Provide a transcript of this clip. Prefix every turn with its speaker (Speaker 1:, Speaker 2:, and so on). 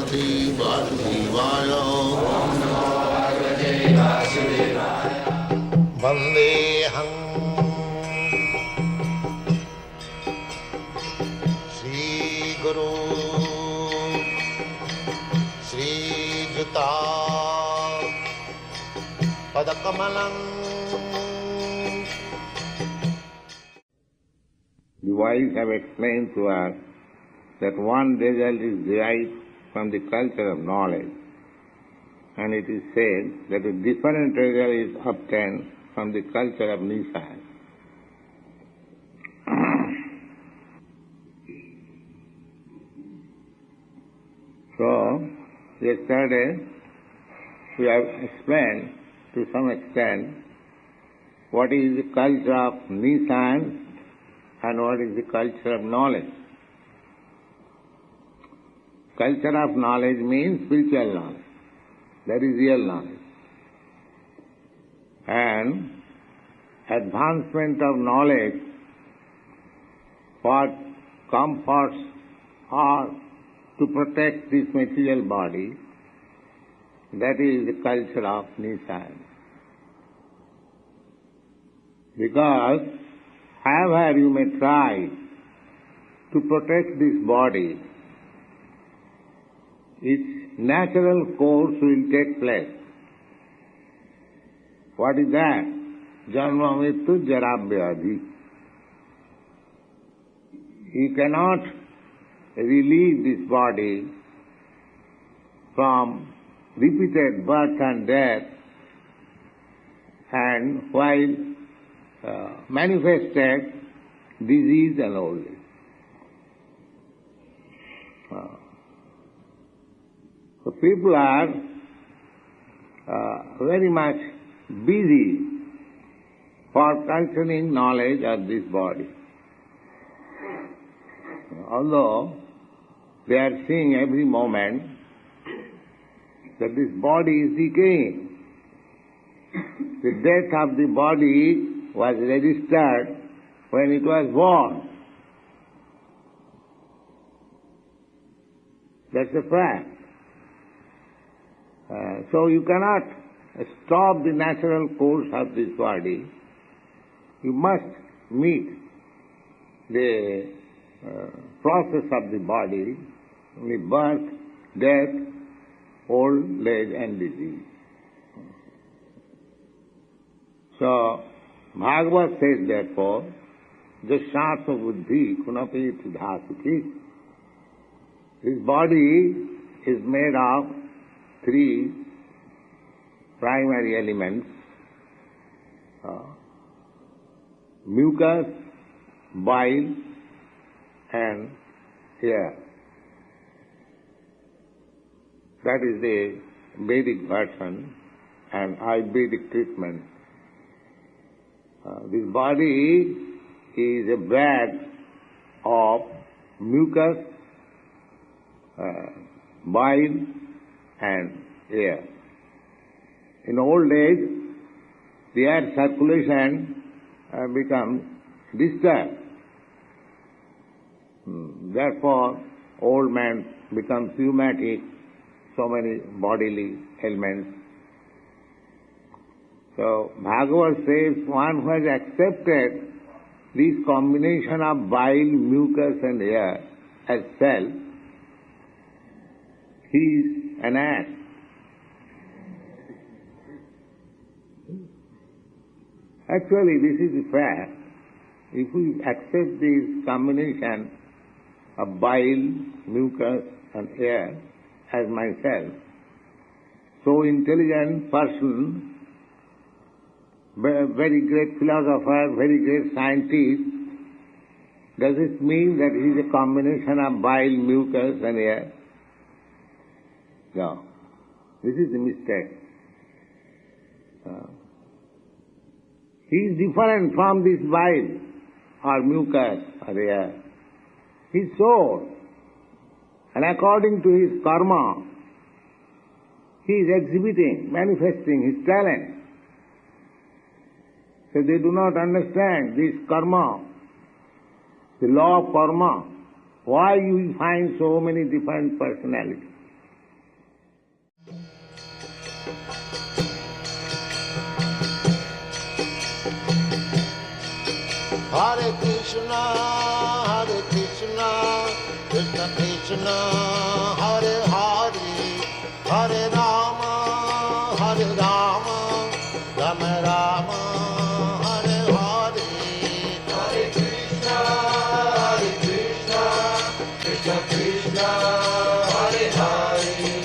Speaker 1: Vasudevaya. Vandeham Shri Guru Shri Juta Padakamalam.
Speaker 2: The wise have explained to us that one result is derived from the culture of knowledge, and it is said that a different result is obtained from the culture of Nissan. So, yesterday we have explained to some extent what is the culture of Nissan and what is the culture of knowledge. Culture of knowledge means spiritual knowledge. That is real knowledge. And advancement of knowledge for comforts or to protect this material body, that is the culture of Nissan. Because however you may try to protect this body, its natural course will take place. What is that? Janma Mrityu Jara Vyadhi. You cannot release this body from repeated birth and death, and while manifested disease and old age. So people are very much busy for culturing knowledge of this body. Although they are seeing every moment that this body is decaying. The death of the body was registered when it was born. That's a fact. So you cannot stop the natural course of this body. You must meet the process of the body, the birth, death, old age and disease. So Bhagavad says therefore, Jashatma buddhi kunapi dhatuki. This body is made of three primary elements, mucus, bile and air. That is the Vedic version and Ayurvedic treatment. This body is a bag of mucus, bile and air. In old age, the air circulation becomes disturbed. Therefore, old man becomes rheumatic, so many bodily ailments. So, Bhagavad says, one who has accepted this combination of bile, mucus and air as self, he is an ass. Actually, this is the fact. If we accept this combination of bile, mucus and air as myself, so intelligent person, very great philosopher, very great scientist, does it mean that he is a combination of bile, mucus and air? No. This is the mistake. He is different from this bile or mucus or air. He is soul. And according to his karma, he is exhibiting, manifesting his talent. So they do not understand this karma, the law of karma. Why you find so many different personalities?
Speaker 1: Hare Krishna, Krishna Krishna, Hare Hare, Hare Rama, Rama Rama, Hare Hare. Hare Krishna, Krishna Krishna, Hare Hare.